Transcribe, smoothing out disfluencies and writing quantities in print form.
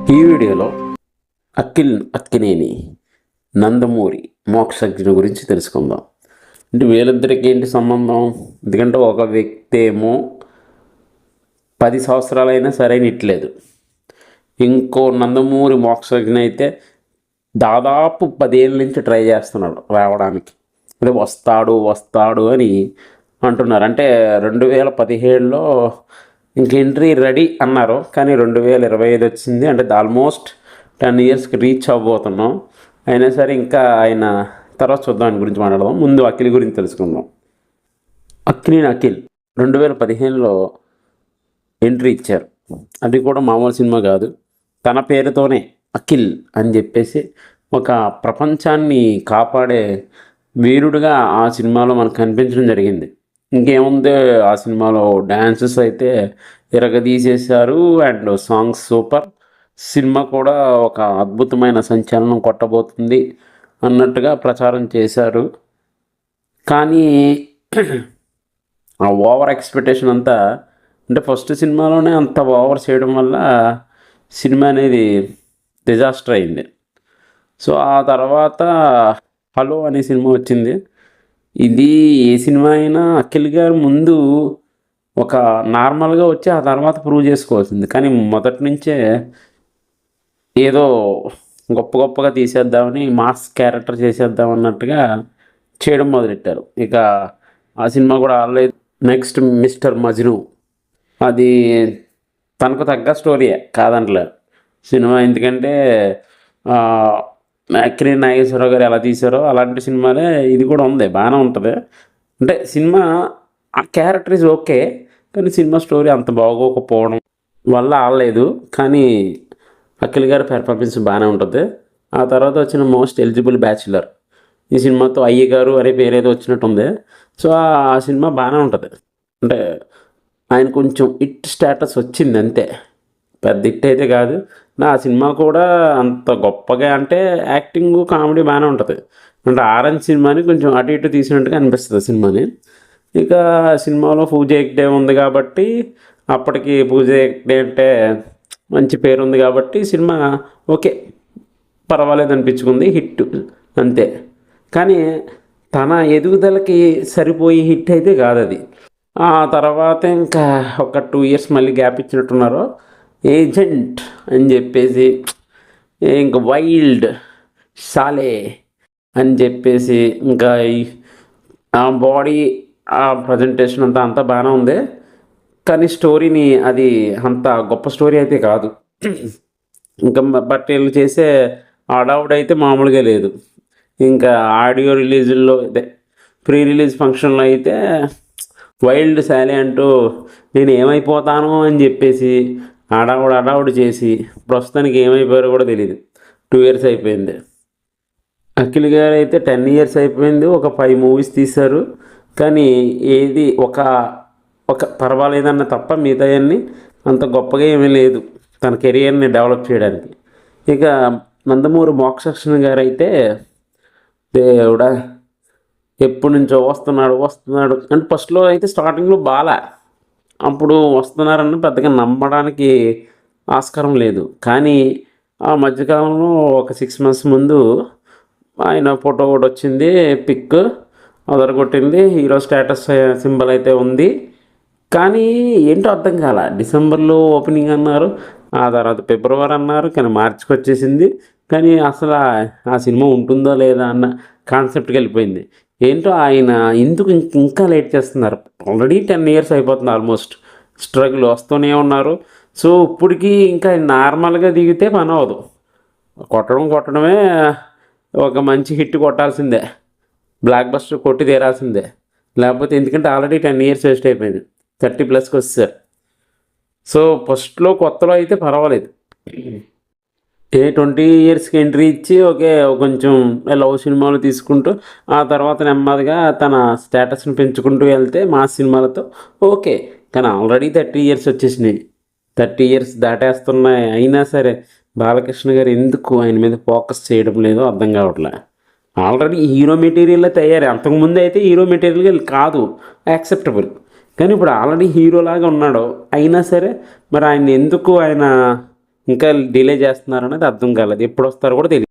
ఈ వీడియోలో అక్కినేని నందమూరి మోక్షజ్ఞ గురించి తెలుసుకుందాం. అంటే వీళ్ళిద్దరికి ఏంటి సంబంధం? ఎందుకంటే ఒక వ్యక్తి ఏమో 10 సంవత్సరాలైనా సరైన ఇట్లేదు, ఇంకో నందమూరి మోక్షజ్ఞ అయితే దాదాపు 10 ఏళ్ళ నుంచి ట్రై చేస్తున్నాడు రావడానికి. అంటే వస్తాడు వస్తాడు అని అంటున్నారు. అంటే 2017లో ఇంక ఎంట్రీ రెడీ అన్నారు, కానీ 2025 వచ్చింది. అంటే ఆల్మోస్ట్ 10 ఇయర్స్కి రీచ్ అవ్వబోతున్నాం. అయినా సరే ఇంకా ఆయన తర్వాత చూద్దాం, ఆయన గురించి మాట్లాడదాం. ముందు అఖిల్ గురించి తెలుసుకుందాం. అఖిల్ 2015లో ఎంట్రీ ఇచ్చారు. అది కూడా మామూలు సినిమా కాదు, తన పేరుతోనే అఖిల్ అని చెప్పేసి ఒక ప్రపంచాన్ని కాపాడే వీరుడుగా ఆ సినిమాలో మనకు కనిపించడం జరిగింది. ఇంకేముంది, ఆ సినిమాలో డ్యాన్సెస్ అయితే ఇరగదీసేశారు అండ్ సాంగ్స్ సూపర్. సినిమా కూడా ఒక అద్భుతమైన సంచలనం కొట్టబోతుంది అన్నట్టుగా ప్రచారం చేశారు. కానీ ఆ ఓవర్ ఎక్స్పెక్టేషన్ అంతా, అంటే ఫస్ట్ సినిమాలోనే అంత ఓవర్ చేయడం వల్ల సినిమా అనేది డిజాస్టర్ అయింది. సో ఆ తర్వాత హలో అనే సినిమా వచ్చింది. ఇది ఏ సినిమా అయినా అఖిల్ గారు ముందు ఒక నార్మల్గా వచ్చి ఆ తర్వాత ప్రూవ్ చేసుకోవాల్సింది, కానీ మొదటి నుంచే ఏదో గొప్పగా తీసేద్దామని, మాస్ క్యారెక్టర్ చేసేద్దాం అన్నట్టుగా చేయడం మొదలెట్టారు. ఇక ఆ సినిమా కూడా ఆడలేదు. నెక్స్ట్ మిస్టర్ మజ్ను, అది తనకు తగ్గ స్టోరీయే కాదంటలేదు సినిమా. ఎందుకంటే అక్కినేని నాగేశ్వరరావు గారు ఎలా తీశారో అలాంటి సినిమాలే ఇది కూడా ఉంది, బాగానే ఉంటుంది. అంటే సినిమా ఆ క్యారెక్టర్ ఇస్ ఓకే, కానీ సినిమా స్టోరీ అంత బాగోకపోవడం వల్ల ఆడలేదు. కానీ అఖిల్ గారి పెర్ఫార్మెన్స్ బాగానే ఉంటుంది. ఆ తర్వాత వచ్చిన మోస్ట్ ఎలిజిబుల్ బ్యాచులర్, ఈ సినిమాతో అయ్య గారు అనే పేరు ఏదో వచ్చినట్టు ఉంది. సో ఆ సినిమా బాగానే ఉంటుంది. అంటే ఆయన కొంచెం హిట్ స్టేటస్ వచ్చింది అంతే, పెద్ద హిట్ అయితే కాదు. నా సినిమా కూడా అంత గొప్పగా, అంటే యాక్టింగ్ కామెడీ బాగానే ఉంటుంది. అంటే ఆరెంజ్ సినిమాని కొంచెం అటు ఇటు తీసినట్టుగా అనిపిస్తుంది సినిమాని. ఇక సినిమాలో పూజ హెగ్డే ఉంది కాబట్టి, అప్పటికి పూజ హెగ్డే అంటే మంచి పేరు ఉంది కాబట్టి సినిమా ఓకే, పర్వాలేదు అనిపించుకుంది, హిట్ అంతే. కానీ తన ఎదుగుదలకి సరిపోయి హిట్ అయితే కాదు అది. ఆ తర్వాత ఇంకా ఒక 2 ఇయర్స్ మళ్ళీ గ్యాప్ ఇచ్చినట్టున్నారు. ఏజెంట్ అని చెప్పేసి, ఇంకా వైల్డ్ సాలే అని చెప్పేసి, ఇంకా ఆ బాడీ ఆ ప్రజెంటేషన్ అంతా బాగానే ఉంది. కానీ స్టోరీని అది అంత గొప్ప స్టోరీ అయితే కాదు. ఇంకా బట్ వీళ్ళు చేసే ఆడావుడైతే మామూలుగా లేదు. ఇంకా ఆడియో రిలీజుల్లో, అదే ప్రీ రిలీజ్ ఫంక్షన్లో అయితే వైల్డ్ శాలీ అంటూ నేను ఏమైపోతాను అని చెప్పేసి ఆడావుడు చేసి ప్రస్తుతానికి ఏమైపోయారో కూడా తెలియదు. 2 ఇయర్స్ అయిపోయింది. అఖిల్ గారు అయితే 10 ఇయర్స్ అయిపోయింది, ఒక 5 మూవీస్ తీశారు. కానీ ఏది ఒక పర్వాలేదన్న తప్ప మిగతాయన్నీ అంత గొప్పగా ఏమీ లేదు తన కెరియర్ని డెవలప్ చేయడానికి. ఇక నందమూరి మోక్షజ్ఞ గారు అయితే దేవుడా, ఎప్పటి నుంచో వస్తున్నాడు అంటే ఫస్ట్లో అయితే స్టార్టింగ్లో బాగా, అప్పుడు వస్తున్నారని పెద్దగా నమ్మడానికి ఆస్కారం లేదు. కానీ ఆ మధ్యకాలంలో ఒక 6 months ముందు ఆయన ఫోటో కూడా వచ్చింది, పిక్ అదరగొట్టింది, హీరో స్టేటస్ సింబల్ అయితే ఉంది. కానీ ఏంటో అర్థం కాల. డిసెంబర్లో ఓపెనింగ్ అన్నారు, ఆ తర్వాత ఫిబ్రవరి అన్నారు, కానీ మార్చికి వచ్చేసింది. కానీ అసలు ఆ సినిమా ఉంటుందో లేదా అన్న కాన్సెప్ట్కి వెళ్ళిపోయింది. ఏంటో ఆయన ఎందుకు ఇంకా లేట్ చేస్తున్నారు? ఆల్రెడీ 10 ఇయర్స్ అయిపోతుంది ఆల్మోస్ట్, స్ట్రగుల్ వస్తూనే ఉన్నారు. సో ఇప్పటికీ ఇంకా నార్మల్గా దిగితే పని అవ్వదు, కొట్టడమే. ఒక మంచి హిట్ కొట్టాల్సిందే, బ్లాక్ బస్టర్ కొట్టి తీరాల్సిందే. లేకపోతే ఎందుకంటే ఆల్రెడీ 10 ఇయర్స్ వేస్ట్ అయిపోయింది, 30+ వచ్చేసారు. సో ఫస్ట్లో కొత్తలో అయితే పర్వాలేదు, 20 ఇయర్స్కి ఎంట్రీ ఇచ్చి ఓకే కొంచెం లవ్ సినిమాలు తీసుకుంటూ ఆ తర్వాత నెమ్మదిగా తన స్టేటస్ని పెంచుకుంటూ వెళ్తే మా సినిమాలతో ఓకే. కానీ ఆల్రెడీ 30 ఇయర్స్ వచ్చేసినాయి, 30 ఇయర్స్ దాటేస్తున్నాయి. అయినా సరే బాలకృష్ణ గారు ఎందుకు ఆయన మీద ఫోకస్ చేయడం లేదో అర్థం కావట్లే. ఆల్రెడీ హీరో మెటీరియల్లో తయారు, అంతకుముందు అయితే హీరో మెటీరియల్ కాదు యాక్సెప్టబుల్, కానీ ఇప్పుడు ఆల్రెడీ హీరోలాగా ఉన్నాడు. అయినా సరే మరి ఆయన ఎందుకు ఆయన ఇంకా డిలే చేస్తున్నారు అనేది అర్థం కాలేదు, ఎప్పుడు వస్తారో కూడా తెలియదు.